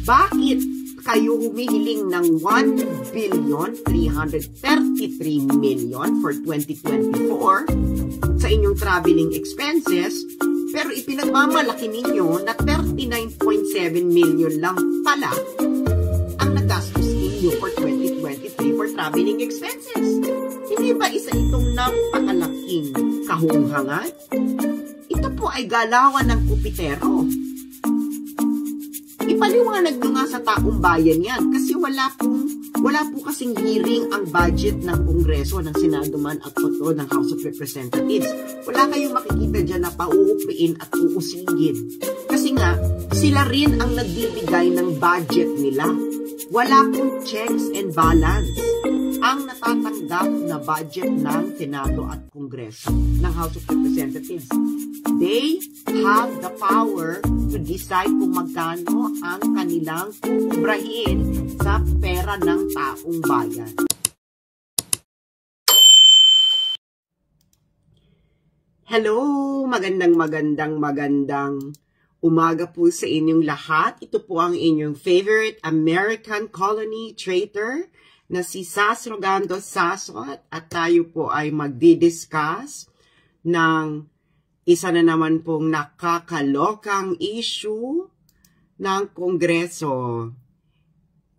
Bakit kayo humihiling ng 1,333,000,000 for 2024 sa inyong traveling expenses, pero ipinagmamalaki ninyo na 39.7 million lang pala ang nagastos ninyo for 2023 for traveling expenses? Hindi ba isa itong napakalaking kahunghangan? Ito po ay galawan ng kupitero. Ipaliwanag nyo nga sa taong bayan yan kasi wala po kasing hearing ang budget ng Kongreso, ng Senado man at ito ng House of Representatives. Wala kayong makikita dyan na pauupiin at uusigin. Kasi nga, sila rin ang nagbibigay ng budget nila. Wala pong checks and balance ang natatanggap na budget ng Senado at Kongreso, ng House of Representatives. They have the power to decide kung magkano ang kanilang kukubrahin sa pera ng taong bayan. Hello! Magandang umaga po sa inyong lahat. Ito po ang inyong favorite American colony traitor na si Sas Rogando Sasot at tayo po ay magdi-discuss ng isa na naman pong nakakalokang issue ng Kongreso.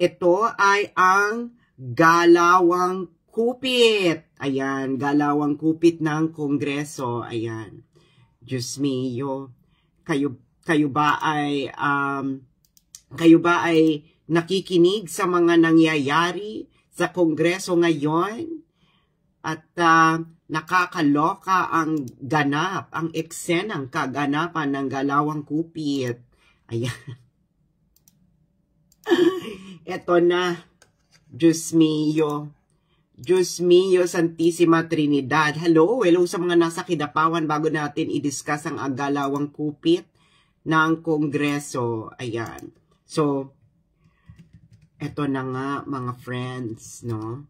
Ito ay ang galawang kupit. Ayan, galawang kupit ng Kongreso. Ayan. Diyos mio, kayo ba ay nakikinig sa mga nangyayari sa Kongreso ngayon? At nakakaloka ang ganap, ang eksenang kaganapan ng galawang kupit. Ayan. Eto na. Diyos mio, Santissima Trinidad. Hello sa mga nasa Kidapawan bago natin i-discuss ang galawang kupit ng Kongreso. Ayan. So, eto na nga mga friends, no?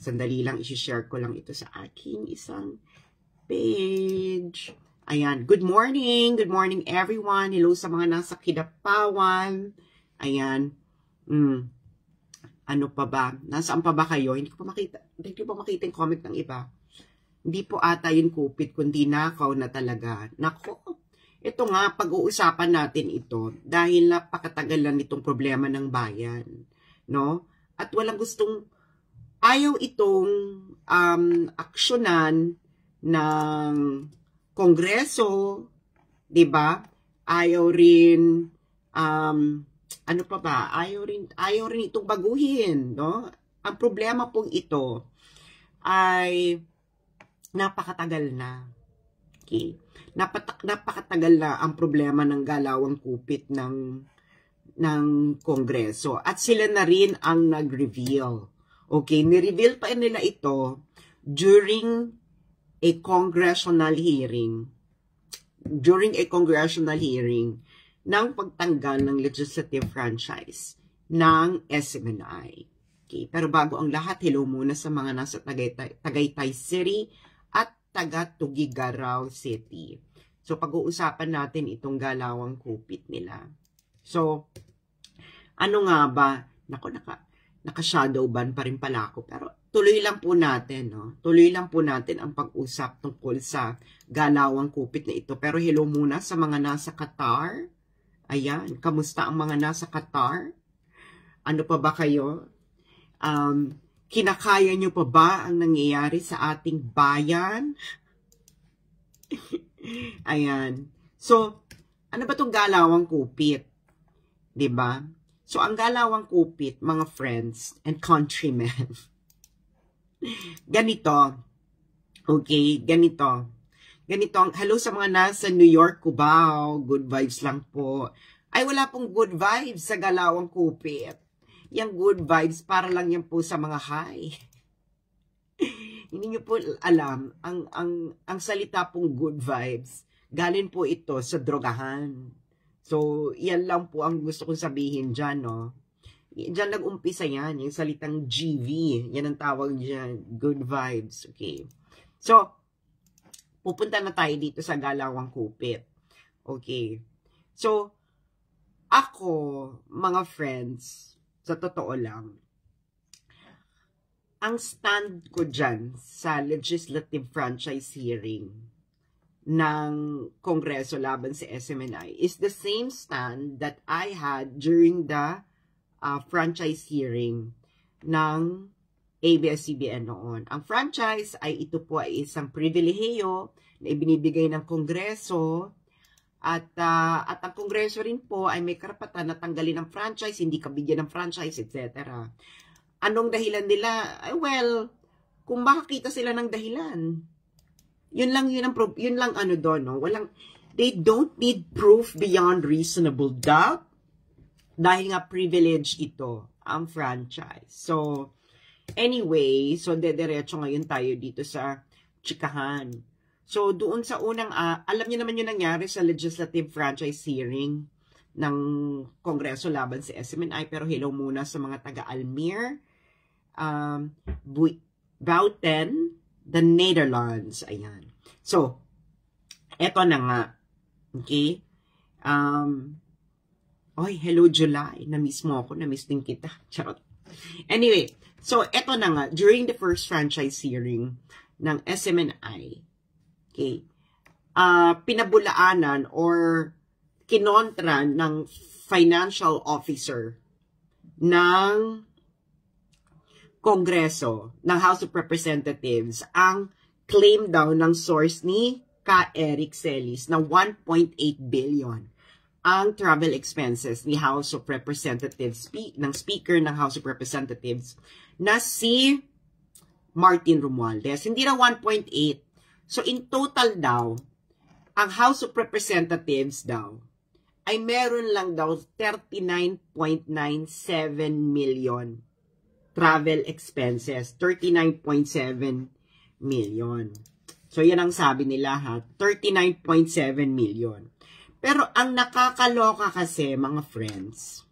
Sandali lang, isi-share ko lang ito sa aking isang page. Ayan, good morning everyone. Hello sa mga nasa Kidapawan. Ayan, ano pa ba? Nasaan pa ba kayo? Hindi ko pa makita yung comment ng iba. Hindi po ata yung kupit, kundi nakaw na talaga. Nako, ito nga, pag-uusapan natin ito dahil napakatagal lang itong problema ng bayan. No? At ayaw itong aksyonan ng Kongreso, 'di ba? Ayaw rin ano pa ba? Ayaw rin itong baguhin, no? Ang problema pong ito ay napakatagal na. Okay? Napakatagal na ang problema ng galawang kupit ng Kongreso at sila na rin ang nag-reveal. Okay, ni-reveal pa nila ito during a congressional hearing. Ng pagtanggal ng legislative franchise ng SMNI. Okay, pero bago ang lahat, hello muna sa mga nasa Tagaytay City at taga-Tugigaraw City. So, pag-uusapan natin itong galawang kupit nila. So, ano nga ba? Naka-shadow ban pa rin pala ako. Pero tuloy lang po natin, no? Tuloy lang po natin ang pag-usap tungkol sa galawang kupit na ito. Pero hello muna sa mga nasa Qatar. Ayan, kamusta ang mga nasa Qatar? Ano pa ba kayo? Kinakaya nyo pa ba ang nangyayari sa ating bayan? Ayan. So, ano ba itong galawang kupit? 'Di ba? So, ang galawang kupit, mga friends and countrymen, ganito. Okay, ganito. Hello sa mga nasa New York, Cubao. Good vibes lang po. Ay, wala pong good vibes sa galawang kupit. Yung good vibes, para lang yan po sa mga high. Hindi nyo po alam, ang salita pong good vibes, galing po ito sa drogahan. So, yan lang po ang gusto kong sabihin dyan, no? Diyan nag-umpisa yan, yung salitang GV. Yan ang tawag dyan, good vibes. Okay. So, pupunta na tayo dito sa galawang kupit. Okay. So, Ako, mga friends, sa totoo lang, ang stand ko dyan sa legislative franchise hearing ng Kongreso laban sa SMNI is the same stand that I had during the franchise hearing ng ABS-CBN noon. Ang franchise ay ito po ay isang pribilehiyo na ibinibigay ng Kongreso at ang Kongreso rin po ay may karapatan na tanggalin ang franchise, hindi kabigyan ng franchise, etc. Anong dahilan nila? Well, kung makakita sila ng dahilan. Yun lang ano doon, no? They don't need proof beyond reasonable doubt dahil nga privilege ito, ang franchise. So, anyway, so dediretso ngayon tayo dito sa chikahan. So, doon sa unang, alam niyo naman yung nangyari sa legislative franchise hearing ng Kongreso laban sa SMNI, pero hello muna sa mga taga-Almere, Buiten, the Netherlands. Ayan. So, eto na nga. Okay? Hello July. Na-miss mo ako. Na-miss din kita. Charot. Anyway, so eto na nga. During the first franchise hearing ng SMNI, okay, pinabulaanan or kinontra ng financial officer ng Kongreso, ng House of Representatives, ang claim daw ng source ni Ka Eric Celis na 1.8 billion ang travel expenses ni House of Representatives, ng Speaker ng House of Representatives na si Martin Romualdez. Hindi na 1.8. So in total daw, ang House of Representatives daw ay meron lang daw 39.97 million travel expenses, 39.7 million. So, yan ang sabi nila ha, 39.7 million. Pero ang nakakaloka kasi, mga friends,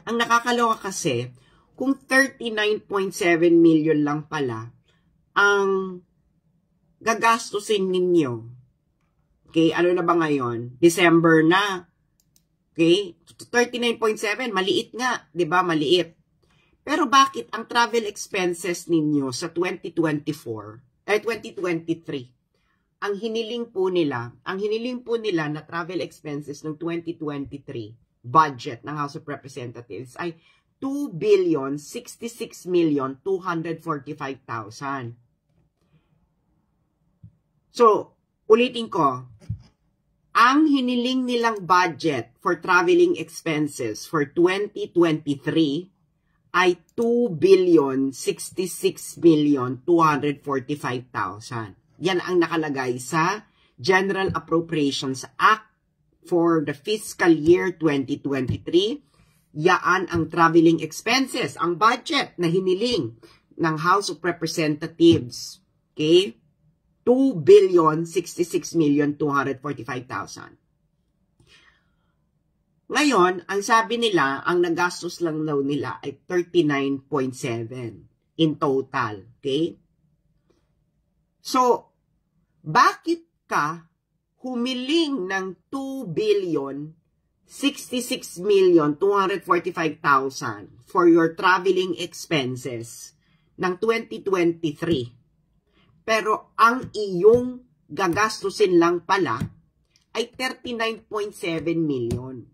ang nakakaloka kasi, kung 39.7 million lang pala, ang gagastusin ninyo, okay, ano na ba ngayon? December na, okay, 39.7, maliit nga, di ba, maliit. Pero bakit ang travel expenses ninyo sa 2023, ang hiniling po nila na travel expenses ng 2023 budget ng House of Representatives ay 2,066,245,000. So, ulitin ko, ang hiniling nilang budget for traveling expenses for 2023 ay 2,066,245,000. Yan ang nakalagay sa General Appropriations Act for the fiscal year 2023. Yaan ang traveling expenses, ang budget na hiniling ng House of Representatives. Okay? 2,066,245,000. Ngayon, ang sabi nila, ang nagastos lang daw nila ay 39.7 in total. Okay? So, bakit ka humiling ng 2,066,245,000 for your traveling expenses ng 2023? Pero ang iyong gagastusin lang pala ay 39.7 million.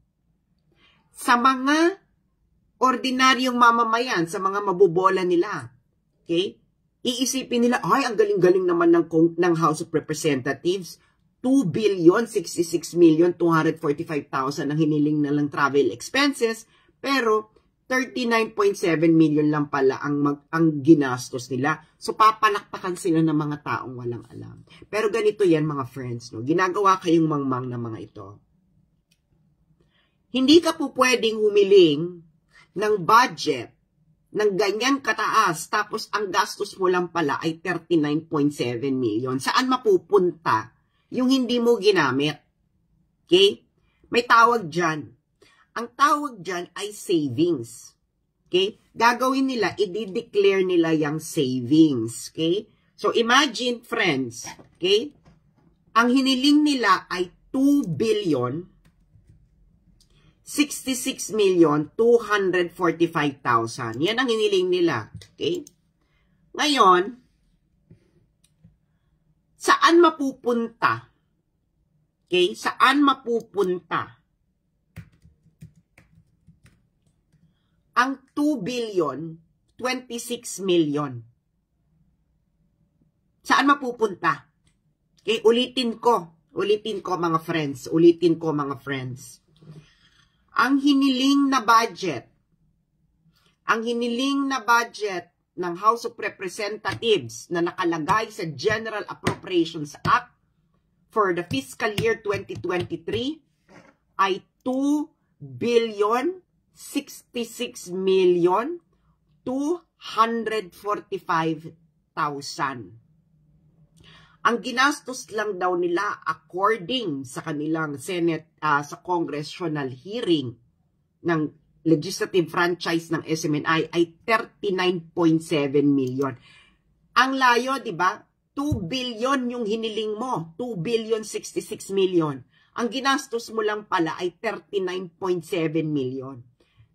Sa mga ordinaryong mamamayan, sa mga mabubola nila, okay? Iisipin nila, ay, ang galing-galing naman ng House of Representatives, 2,066,245,000 ang hiniling na lang travel expenses, pero 39.7 million lang pala ang ginastos nila. So, papalakpakan sila ng mga taong walang alam. Pero ganito yan, mga friends, no? Ginagawa kayong mangmang na mga ito. Hindi ka po pwedeng humiling ng budget ng ganyan kataas, tapos ang gastos mo lang pala ay 39.7 million. Saan mapupunta yung hindi mo ginamit? Okay? May tawag dyan. Ang tawag dyan ay savings. Okay? Gagawin nila, i-declare nila yung savings. Okay? So, imagine, friends, okay? Ang hiniling nila ay 2,066,245,000. 66,245,000. Yan ang hiniling nila. Okay? Ngayon, saan mapupunta? Okay? Saan mapupunta ang 2,026,000,000? Saan mapupunta? Okay, ulitin ko mga friends, Ang hiniling na budget ng House of Representatives na nakalagay sa General Appropriations Act for the fiscal year 2023 ay 2,066,245,000. Ang ginastos lang daw nila according sa kanilang Senate, sa congressional hearing ng legislative franchise ng SMNI ay 39.7 million. Ang layo, di ba? 2 billion yung hiniling mo. 2,066,000,000. Ang ginastos mo lang pala ay 39.7 million.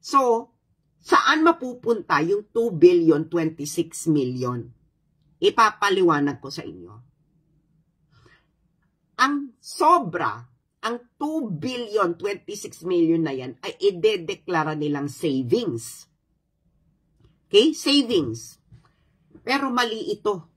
So, saan mapupunta yung 2,026,000,000? Ipapaliwanag ko sa inyo. Ang sobra, ang 2,026,000,000 na yan ay idedeklara nilang savings. Okay? Savings. Pero mali ito.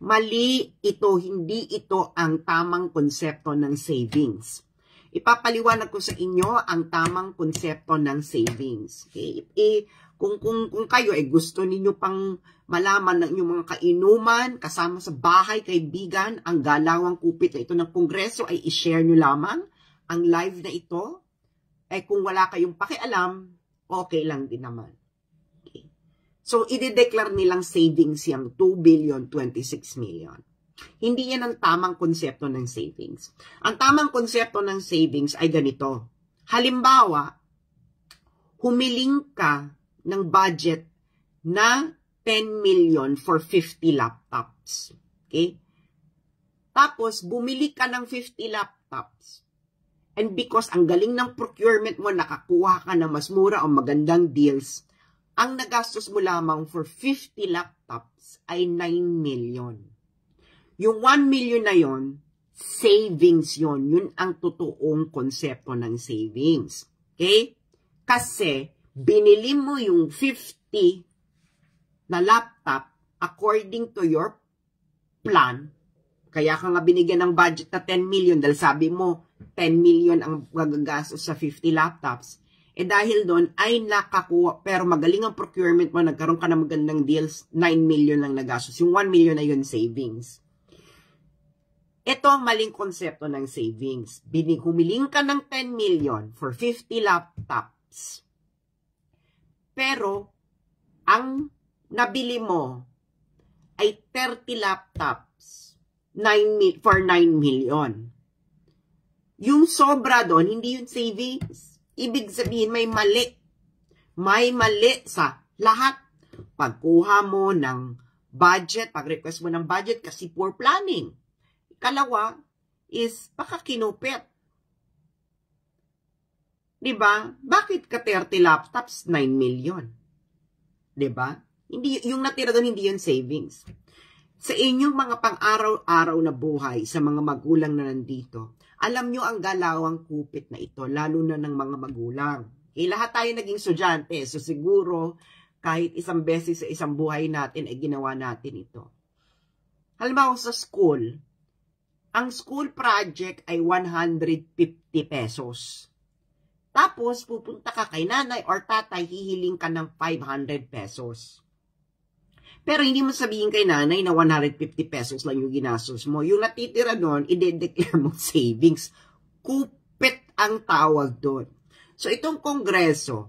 Mali ito. Hindi ito ang tamang konsepto ng savings. Ipapaliwanag ko sa inyo ang tamang konsepto ng savings. Okay? Kung kayo ay gusto ninyo pang malaman ng inyong mga kainuman, kasama sa bahay, kaibigan, ang galawang kupit na ito ng Kongreso ay i-share nyo lamang ang live na ito. Ay kung wala kayong pakialam, okay lang din naman. Okay. So, i-declare nilang savings yung 2,026,000,000. Hindi yan ang tamang konsepto ng savings. Ang tamang konsepto ng savings ay ganito. Halimbawa, humiling ka ng budget na 10 million for 50 laptops. Okay? Tapos, bumili ka ng 50 laptops. And because ang galing ng procurement mo, nakakuha ka ng mas mura o magandang deals, ang nagastos mo lamang for 50 laptops ay 9 million. Yung 1 million na yon, savings yon. Yun ang totoong konsepto ng savings. Okay? Kasi, binili mo yung 50 na laptop according to your plan. Kaya ka nga binigyan ng budget na 10 million dahil sabi mo 10 million ang gagagastos sa 50 laptops. Dahil doon ay nakakuha, pero magaling ang procurement mo, nagkaroon ka ng magandang deals, 9 million lang nagastos. Yung 1 million na yun savings. Ito ang maling konsepto ng savings. Humiling ka ng 10 million for 50 laptops. Pero, ang nabili mo ay 30 laptops for 9 million. Yung sobra doon, hindi yung savings. Ibig sabihin, may mali. May mali sa lahat. Pagkuha mo ng budget, pag-request mo ng budget kasi poor planning. Ikalawa is baka kinupit. Diba? Bakit ka 30 laptops, 9 million? Diba? Hindi, yung natira doon, hindi yung savings. Sa inyong mga pang-araw-araw na buhay, sa mga magulang na nandito, alam nyo ang galawang kupit na ito, lalo na ng mga magulang. Lahat tayo naging estudyante, so siguro kahit isang beses sa isang buhay natin ay ginawa natin ito. Halimbawa sa school, ang school project ay 150 pesos. Tapos pupunta ka kay nanay or tatay, hihiling ka ng 500 pesos. Pero hindi mo sabihin kay nanay na 150 pesos lang yung ginastos mo. Yung natitira doon, i-declare mo savings. Kupit ang tawag doon. So itong kongreso,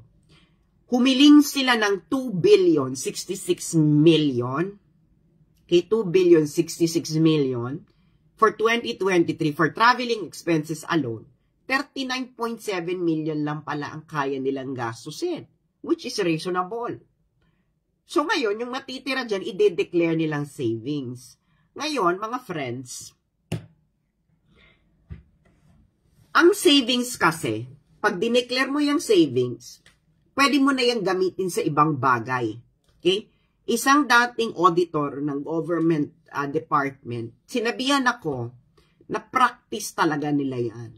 humiling sila ng 2,066,000,000. Okay, 2,066,000,000 for 2023 for traveling expenses alone. 39.7 million lang pala ang kaya nilang gastusin, which is reasonable. So ngayon, yung matitira dyan, i-declare nilang savings. Ngayon, mga friends, ang savings kasi, pag dineclare mo yung savings, pwede mo na yung gamitin sa ibang bagay. Okay? Isang dating auditor ng government department, sinabihan ako na practice talaga nila yan.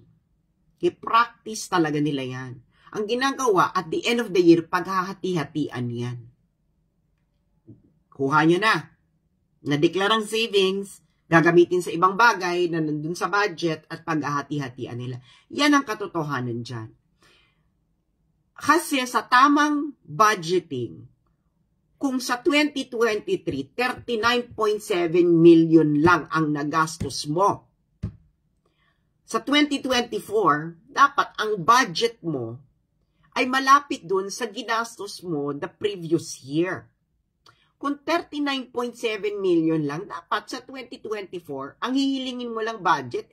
Okay? Practice talaga nila yan. Ang ginagawa, at the end of the year, paghahati-hatian yan. Kuha nyo na. Na-declare ang savings, gagamitin sa ibang bagay na nandun sa budget at paghahati-hatian nila. Yan ang katotohanan dyan. Kasi sa tamang budgeting, kung sa 2023, 39.7 million lang ang nagastos mo. Sa 2024, dapat ang budget mo ay malapit dun sa ginastos mo the previous year. Kung 39.7 million lang, dapat sa 2024, ang hihilingin mo lang budget,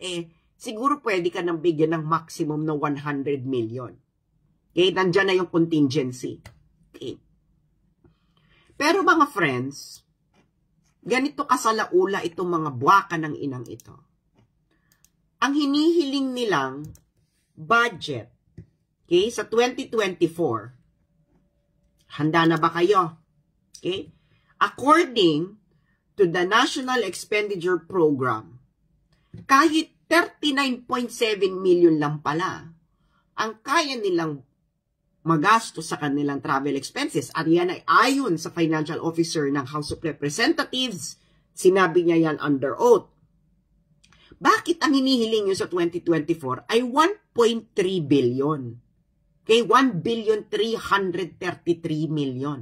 siguro pwede ka nang bigyan ng maximum na 100 million. Okay, nandyan na yung contingency. Okay. Pero mga friends, ganito kasalaula itong mga buwaka ng inang ito. Ang hinihiling nilang budget, okay, sa 2024, handa na ba kayo? Okay? According to the National Expenditure Program, kahit 39.7 million lang pala, ang kaya nilang magastos sa kanilang travel expenses. At yan ay ayon sa financial officer ng House of Representatives. Sinabi niya yan under oath. Bakit ang hinihiling nyo sa 2024 ay 1.3 billion? Okay, 1,333 million.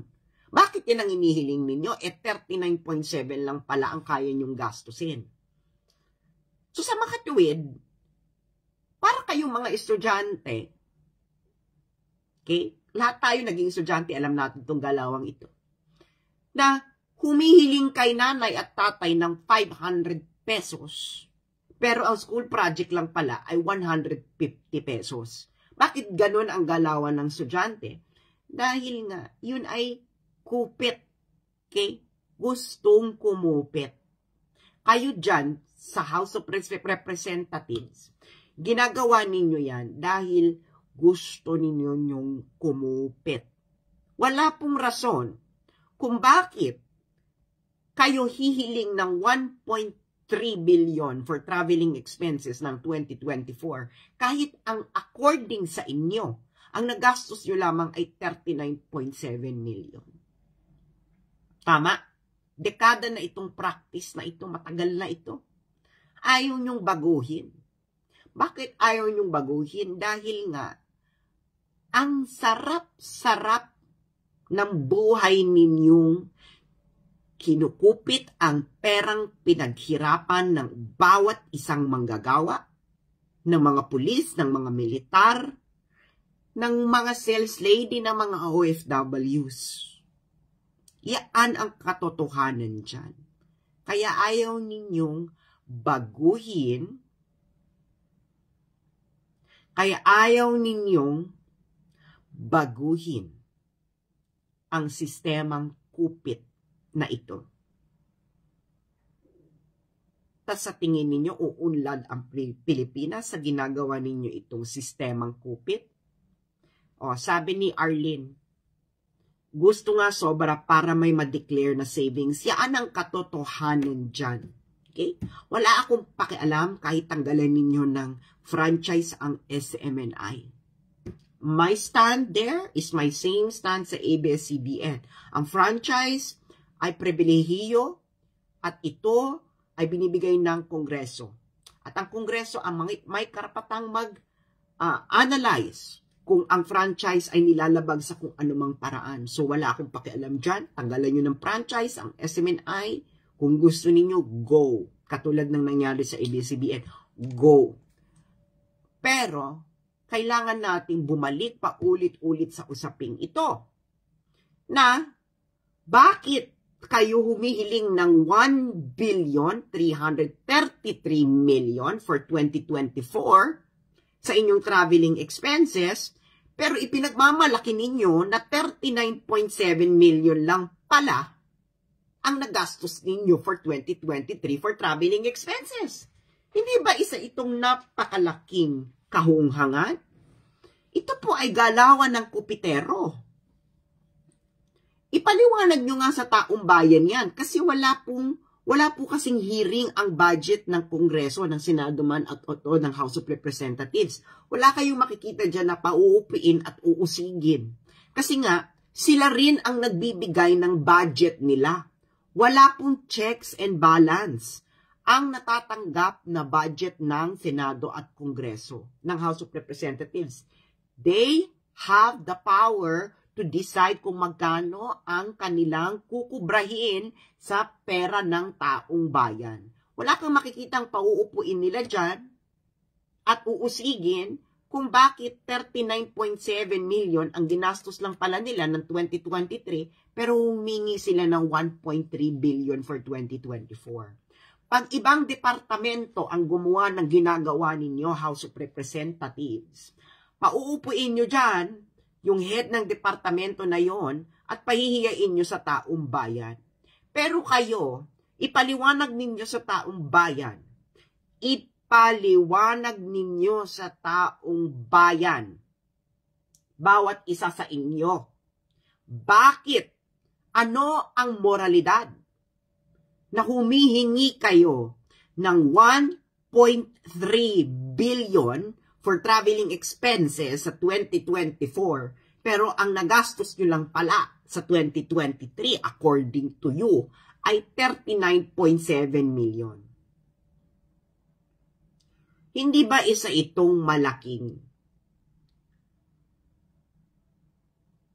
Bakit yan ang hinihiling ninyo? 39.7 lang pala ang kaya nyong gastusin. So sa makatuwid, para kayong mga estudyante, okay? Lahat tayo naging estudyante, alam natin itong galawang ito. Na humihiling kay nanay at tatay ng 500 pesos. Pero ang school project lang pala ay 150 pesos. Bakit ganun ang galawan ng estudyante? Dahil nga, yun ay kupit. Okay? Gustong kumupit. Kayo dyan, sa House of Representatives, ginagawa ninyo yan dahil gusto ninyo nyong kumupit. Wala pong rason kung bakit kayo hihiling ng 1.3 billion for traveling expenses ng 2024 kahit ang according sa inyo, ang nagastos nyo lamang ay 39.7 million. Tama? Dekada na itong practice na ito, matagal na ito. Ayaw nyong baguhin. Bakit ayaw nyong baguhin? Dahil nga, ang sarap-sarap ng buhay ninyong kinukupit ang perang pinaghirapan ng bawat isang manggagawa, ng mga pulis, ng mga militar, ng mga sales lady, ng mga OFWs. Yan ang katotohanan dyan. Kaya ayaw ninyong baguhin, ang sistemang kupit na ito. Tas sa tingin ninyo, uunlad ang Pilipinas sa ginagawa ninyo itong sistemang kupit? O, sabi ni Arlene, gusto nga sobra para may ma-declare na savings. Yan ang katotohanan dyan. Okay? Wala akong pakialam kahit tanggalan ninyo ng franchise ang SMNI. My stand there is my same stand sa ABS-CBN. Ang franchise ay pribilehiyo at ito ay binibigay ng Kongreso. At ang Kongreso ang may karapatang mag-analyze kung ang franchise ay nilalabag sa kung anumang paraan. So wala akong pakialam dyan. Tanggalan nyo ng franchise ang SMNI. Kung gusto ninyo, go. Katulad ng nangyari sa ABS-CBN, go. Pero, kailangan nating bumalik pa ulit-ulit sa usaping ito. Na, bakit kayo humihiling ng 1,333,000,000 for 2024 sa inyong traveling expenses, pero ipinagmamalaki ninyo na 39.7 million lang pala ang nagastos ninyo for 2023 for traveling expenses. Hindi ba isa itong napakalaking kahunghangan? Ito po ay galawan ng kupitero. Ipaliwanag nyo nga sa taong bayan yan kasi wala po kasing hearing ang budget ng Kongreso, ng Senado man at o ng House of Representatives. Wala kayong makikita dyan na pauupiin at uusigin. Kasi nga, sila rin ang nagbibigay ng budget nila. Wala pong checks and balance ang natatanggap na budget ng Senado at Kongreso, ng House of Representatives. They have the power to decide kung magkano ang kanilang kukubrahin sa pera ng taong bayan. Wala kang makikitang pauupuin nila dyan at uusigin kung bakit 39.7 million ang ginastos lang pala nila ng 2023 pero humingi sila ng 1.3 billion for 2024. Pag ibang departamento ang gumawa ng ginagawa ninyo, House of Representatives, pauupuin nyo dyan yung head ng departamento na yon at pahihiyain nyo sa taong bayan. Pero kayo, ipaliwanag ninyo sa taong bayan. Ipaliwanag ninyo sa taong bayan. Bawat isa sa inyo. Bakit? Ano ang moralidad? Na humihingi kayo ng 1.3 billion for traveling expenses sa 2024, pero ang nagastos nyo lang pala sa 2023, according to you, ay 39.7 million. Hindi ba isa itong malaking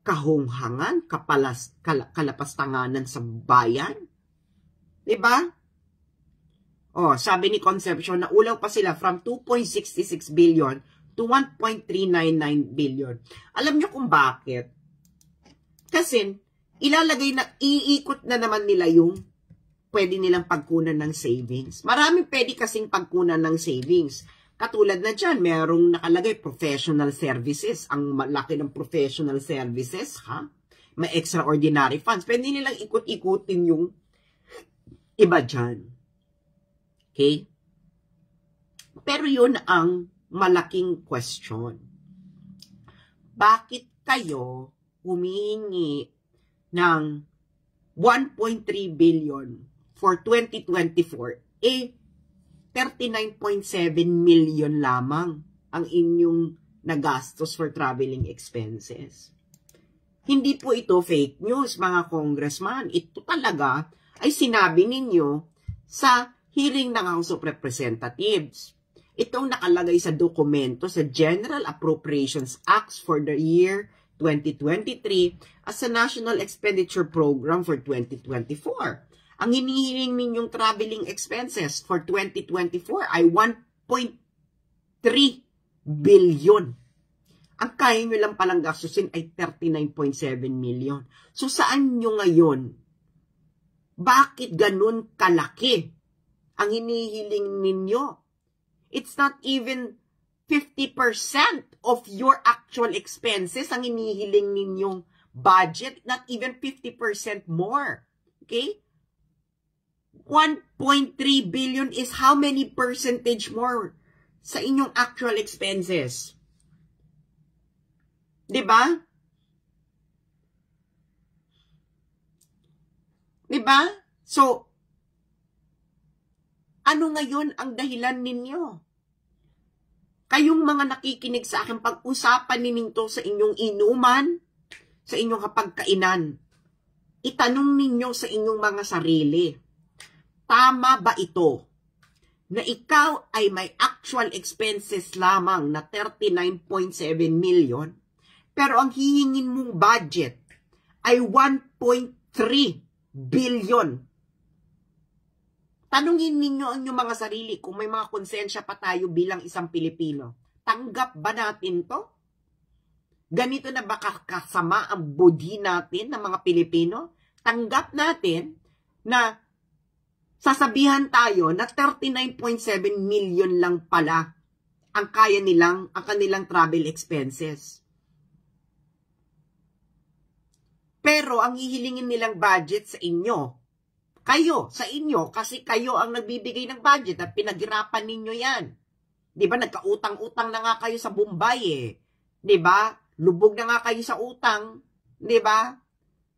kahunghangan, kalapastanganan sa bayan? Diba? Oh, sabi ni Concepcion na ulaw pa sila from 2.66 billion to 1.399 billion. Alam nyo kung bakit? Kasi ilalagay na, iikot na naman nila yung pwede nilang pagkunan ng savings. Maraming pwede kasing pagkunan ng savings. Katulad na dyan, merong nakalagay professional services. Ang malaki ng professional services, ha? May extraordinary funds. Pwede nilang ikot-ikutin yung iba dyan. Okay? Pero yun ang malaking question. Bakit kayo humihingi ng 1.3 billion for 2024? 39.7 million lamang ang inyong nagastos for traveling expenses. Hindi po ito fake news, mga congressman. Ito talaga ay sinabi ninyo sa hearing ng House of Representatives. Itong nakalagay sa dokumento sa General Appropriations Acts for the year 2023 as a National Expenditure Program for 2024. Ang hinihiling ninyong traveling expenses for 2024 ay 1.3 billion. Ang kaya nyo lang palang gastusin ay 39.7 million. So saan nyo ngayon? Bakit ganun kalaki ang hinihiling ninyo? It's not even 50% of your actual expenses ang hinihiling ninyong budget, not even 50% more. Okay? 1.3 billion is how many percentage more sa inyong actual expenses? Diba? Diba? So, ano ngayon ang dahilan ninyo? Kayong mga nakikinig sa akin, pag-usapan ninyo sa inyong inuman, sa inyong kapagkainan, itanong ninyo sa inyong mga sarili, tama ba ito na ikaw ay may actual expenses lamang na 39.7 million, pero ang hihingin mong budget ay 1.3 billion? Tanungin ninyo ang inyong mga sarili kung may mga konsensya pa tayo bilang isang Pilipino. Tanggap ba natin to? Ganito na ba kasama ang budhi natin ng mga Pilipino? Tanggap natin na sasabihan tayo na 39.7 million lang pala ang kanilang travel expenses. Pero ang hihilingin nilang budget sa inyo, sa inyo, kasi kayo ang nagbibigay ng budget at pinaghirapan ninyo yan. Di ba, nagkautang-utang na nga kayo sa Bombay eh. 'Di ba? Lubog na nga kayo sa utang, 'di ba?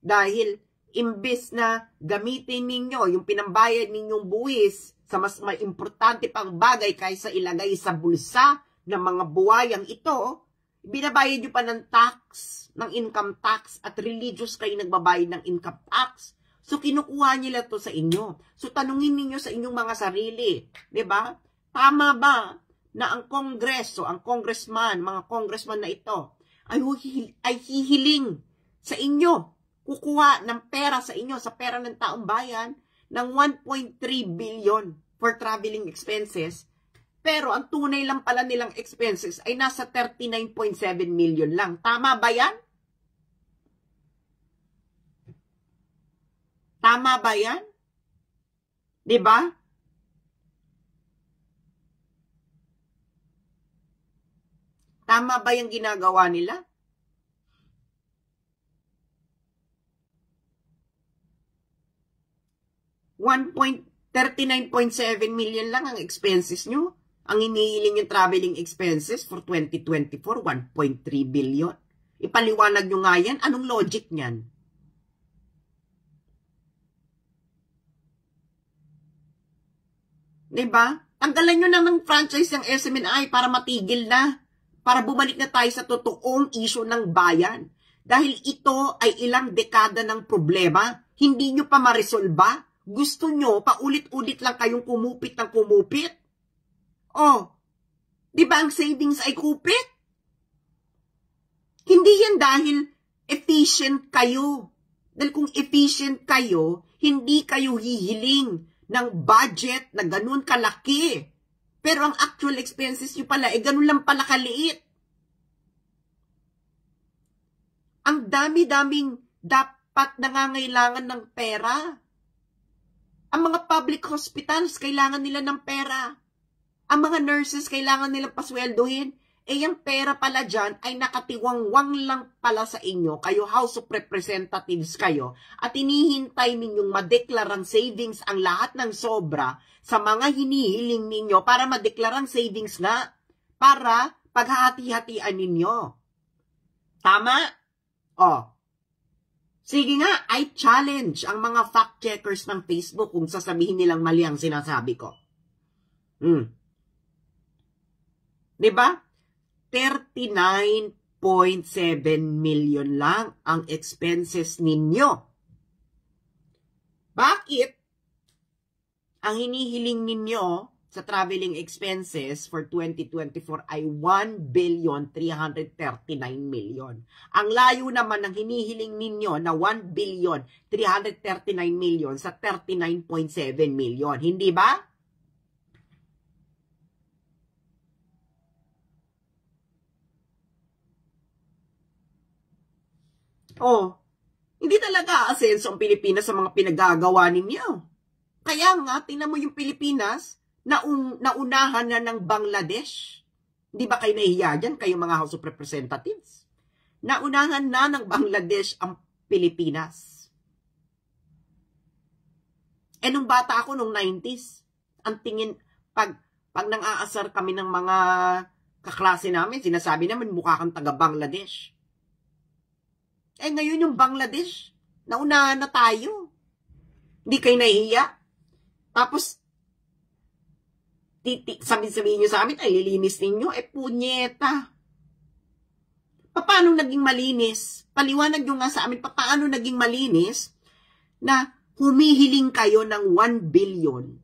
Dahil imbes na gamitin ninyo yung pinambayad ninyong buwis sa mas may importante pang bagay kaysa ilagay sa bulsa ng mga buwayang ito, binabayad nyo pa ng tax, ng income tax, at religious kayo nagbabayad ng income tax. So, kinukuha nila to sa inyo. So, tanungin ninyo sa inyong mga sarili. 'Di ba? Tama ba na ang kongreso, ang congressman, mga congressman na ito, ay hihiling sa inyo, kukuha ng pera sa inyo, sa pera ng taong bayan, ng 1.3 billion for traveling expenses, pero ang tunay lang pala nilang expenses ay nasa 39.7 million lang. Tama ba yan? Tama ba yan? 'Di ba? Tama ba yung ginagawa nila? $1.39.7 million lang ang expenses nyo. Ang inihiling yung traveling expenses for 2024, 1.3 billion. Ipaliwanag nyo nga yan. Anong logic niyan? Diba? Tanggalan nyo na ng franchise ng SMNI para matigil na. Para bumalik na tayo sa totoong issue ng bayan. Dahil ito ay ilang dekada ng problema. Hindi nyo pa maresolba. Gusto nyo, paulit-ulit lang kayong kumupit ng kumupit? Oh, di ba ang savings ay kupit? Hindi yan dahil efficient kayo. Dahil kung efficient kayo, hindi kayo hihiling ng budget na ganun kalaki. Pero ang actual expenses nyo pala, ganun lang pala kaliit. Ang dami-daming dapat nangangailangan ng pera. Ang mga public hospitals, kailangan nila ng pera. Ang mga nurses, kailangan nilang pasweldohin. Yung pera pala dyan ay nakatiwangwang lang pala sa inyo. Kayo, House of Representatives kayo. At inihintay ninyong madeklarang savings ang lahat ng sobra sa mga hinihiling ninyo para madeklarang savings nga. Para paghahati-hatian ninyo. Tama? Oh. Sige nga, I challenge ang mga fact-checkers ng Facebook kung sasabihin nilang mali ang sinasabi ko. Diba? 39.7 million lang ang expenses ninyo. Bakit ang hinihiling ninyo sa traveling expenses for 2024 ay 1,339 million. Ang layo naman ng hinihiling ninyo na 1,339 million sa 39.7 million. Hindi ba? Oh, hindi talaga aasenso ang Pilipinas sa mga pinagagawa ninyo. Kaya nga, tingnan mo yung Pilipinas, naunahan na ng Bangladesh. Di ba kayo nahihiya dyan, kayo mga House of Representatives? Naunahan na ng Bangladesh ang Pilipinas. Nung bata ako, nung 90s, ang tingin, pag nang-aasar kami ng mga kaklase namin, sinasabi namin, mukha kang taga-Bangladesh. Ngayon yung Bangladesh, naunahan na tayo. Hindi kayo nahihiya. Tapos, sabihin nyo sa amin, ay lilinis ninyo, punyeta. Paano naging malinis? Paliwanag nyo nga sa amin, paano naging malinis na humihiling kayo ng 1 billion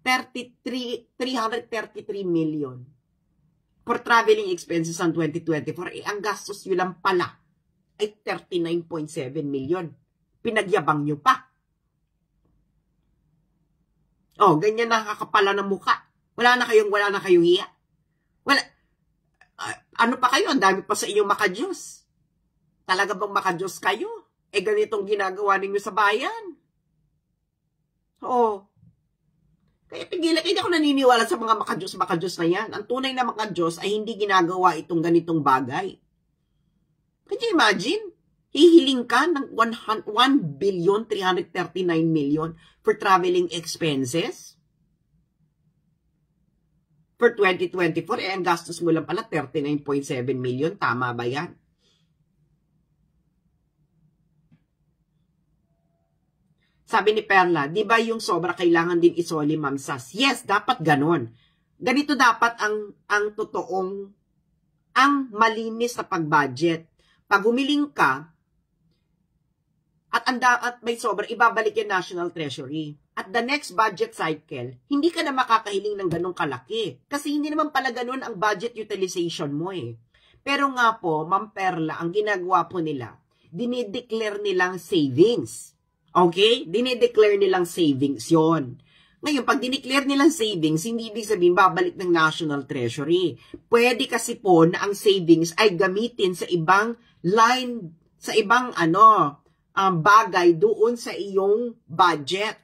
333 million for traveling expenses on 2024. Ang gastos nyo lang pala ay 39.7 million. Pinagyabang nyo pa. Oh, ganyan nakakapala ng muka. Wala na kayong hiya. Wala. Ano pa kayo? Ang dami pa sa inyong makadiyos. Talaga bang makadiyos kayo? Ganitong ginagawa ninyo sa bayan. Oh. Kaya pigilan, hindi ako naniniwala sa mga makadiyos na yan. Ang tunay na makadiyos ay hindi ginagawa itong ganitong bagay. Can you imagine? Hihiling ka ng 1,339 million for traveling expenses? for 2024, ang gastos mo lang pala 39.7 million. Tama ba yan? Sabi ni Perla, di ba yung sobra kailangan din isoli, Ma'am Sas? Yes, dapat ganon. Ganito dapat ang totoong, ang malinis na pag-budget. Pag humiling ka, at may sobra, ibabalik yung National Treasury. At the next budget cycle, hindi ka na makakahiling ng ganong kalaki. Kasi hindi naman pala ganon ang budget utilization mo eh. Pero nga po, Ma'am Perla, ang ginagawa po nila, dinideclare nilang savings. Okay? Dinideclare nilang savings yon. Ngayon, pag dineclare nilang savings, hindi ibig sabihin babalik ng National Treasury. Pwede kasi po na ang savings ay gamitin sa ibang line, sa ibang bagay doon sa iyong budget.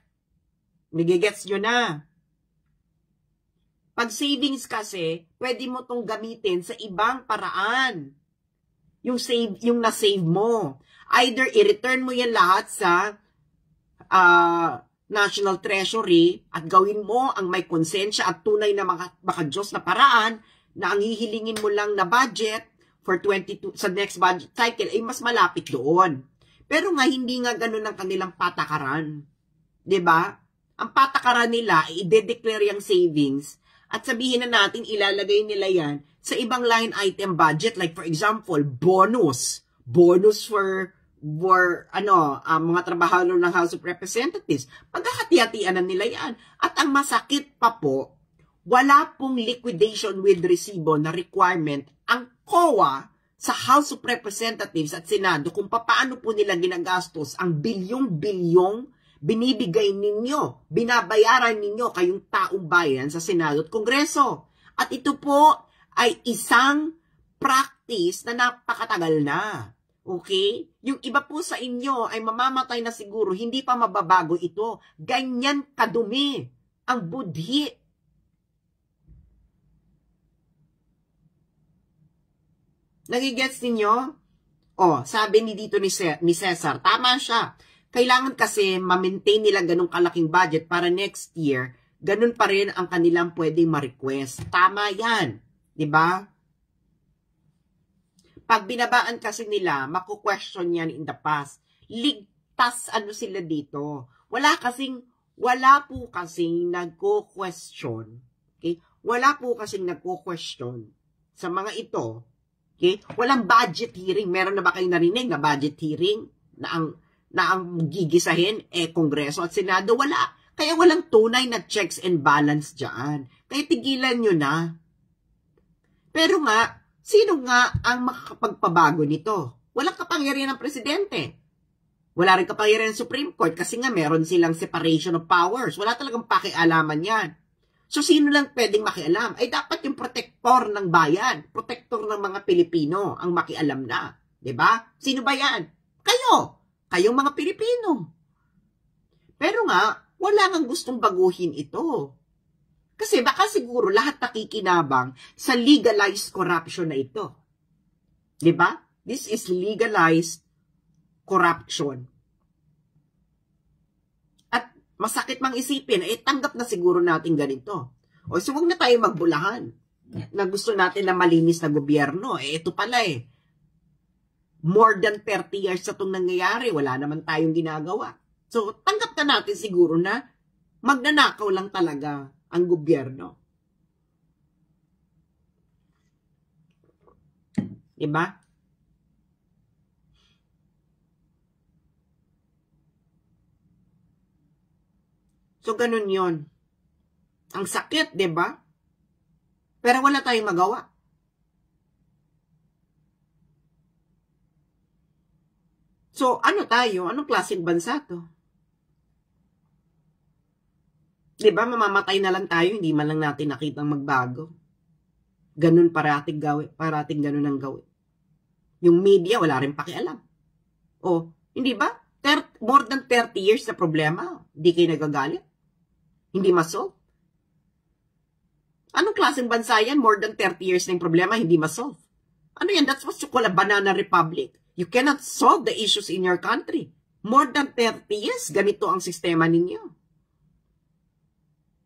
Nagigets nyo na? Pag savings kasi, pwede mo tong gamitin sa ibang paraan. Yung na-save mo. Either i-return mo yan lahat sa National Treasury at gawin mo ang may konsensya at tunay na makadiyos na paraan na ang hihilingin mo lang na budget for 22 sa next budget cycle ay mas malapit doon. Pero nga hindi nga ganun ang kanilang patakaran. 'Di ba? Ang patakaran nila ay i-declare yung savings at sabihin na natin ilalagay nila yan sa ibang line item budget, like for example, bonus for mga trabahador ng House of Representatives. Pagkakati-hatian na nila yan. At ang masakit pa po, wala pong liquidation with resibo na requirement ang COA sa House of Representatives at Senado kung paano po nila ginagastos ang bilyong-bilyong binibigay ninyo, binabayaran ninyo kayong taong bayan sa Senado at Kongreso. At ito po ay isang practice na napakatagal na. Okay? Yung iba po sa inyo ay mamamatay na siguro, hindi pa mababago ito. Ganyan kadumi ang budhi. Nagigets ninyo? Sabi ni dito ni Cesar, tama siya. Kailangan kasi ma-maintain nila ganong kalaking budget para next year, ganun pa rin ang kanilang pwedeng ma-request. Tama yan. Diba? Pag binabaan kasi nila, maku-question yan in the past. Ligtas sila dito. Wala po kasing nagko-question. Okay? Wala po kasing nagko-question sa mga ito. Okay? Walang budget hearing. Meron na ba kayong narinig na budget hearing na ang gigisahin Kongreso at Senado? Wala. Kaya walang tunay na checks and balance dyan. Kaya tigilan nyo na. Pero nga, sino nga ang makakapagpabago nito? Walang kapangyarihan ng presidente. Wala rin kapangyarihan ng Supreme Court kasi nga meron silang separation of powers. Wala talagang pakialaman yan. So sino lang pwedeng makialam? Ay dapat yung protector ng bayan, protector ng mga Pilipino ang makialam na. 'Di ba? Sino ba yan? Kayo. Kayong mga Pilipino. Pero nga, wala nang gustong baguhin ito. Kasi baka siguro lahat nakikinabang sa legalized corruption na ito. Diba? This is legalized corruption. At masakit mang isipin, tanggap na siguro natin ganito. So huwag na tayo magbulahan na gusto natin na malinis na gobyerno. Ito pala more than 30 years na itong nangyayari, wala naman tayong ginagawa. So tanggap na natin siguro na magnanakaw lang talaga ang gobyerno. Diba? So, ganun yon. Ang sakit, diba? Pero wala tayong magawa. So, ano tayo? Anong klaseng bansa to? Diba, mamamatay na lang tayo, hindi man lang natin nakitang magbago. Ganun parating ganun ang gawin. Yung media, wala rin pakialam. Hindi ba? More than 30 years na problema, hindi kayo nagagalit. Hindi masolve. Anong klaseng bansa yan? More than 30 years na yung problema, hindi masolve. Ano yan? That's what you call a banana republic. You cannot solve the issues in your country. More than 30 years, ganito ang sistema ninyo.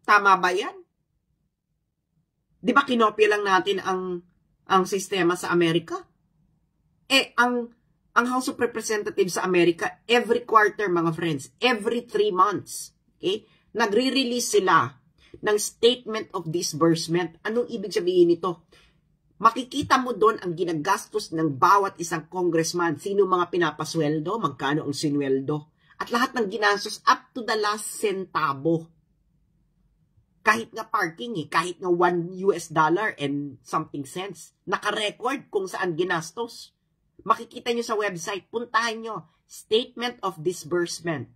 Tama ba yan? Di ba kinopya lang natin ang sistema sa Amerika? Ang House of Representatives sa Amerika, every quarter, mga friends, every 3 months, okay, nagre-release sila ng Statement of Disbursement. Anong ibig sabihin nito? Makikita mo doon ang ginagastos ng bawat isang congressman, sino mga pinapasweldo, magkano ang sinweldo, at lahat ng ginastos up to the last centavo. Kahit nga parking, kahit nga $1 and something cents, naka-record kung saan ginastos. Makikita nyo sa website, puntahan nyo, Statement of Disbursement,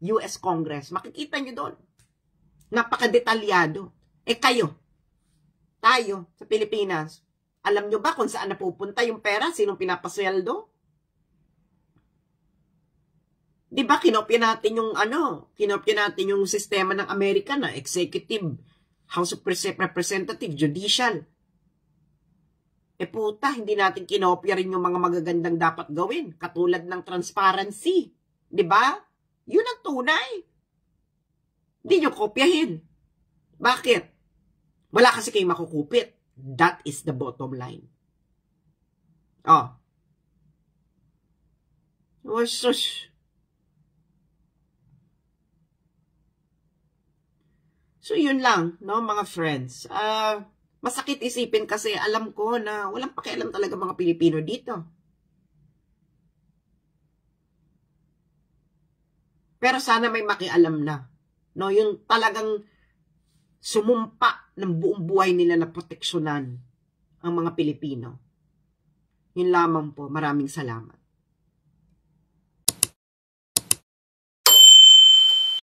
US Congress, makikita nyo doon. Napakadetalyado. Kayo, tayo sa Pilipinas, alam nyo ba kung saan napupunta yung pera? Sinong pinapasweldo? Di ba kinopya natin yung sistema ng Amerika na executive, House of Representative, judicial. Puta, hindi natin kinopya rin yung mga magagandang dapat gawin, katulad ng transparency. Di ba? Yun ang tunay. Hindi nyo kopyahin. Bakit? Wala kasi kayong makukupit. That is the bottom line. Oh. Shush. So, yun lang, no, mga friends. Masakit isipin kasi alam ko na walang pakialam talaga mga Pilipino dito. Pero sana may makialam na. No, yung talagang sumumpa ng buong buhay nila na proteksyonan ang mga Pilipino. Yun lamang po. Maraming salamat.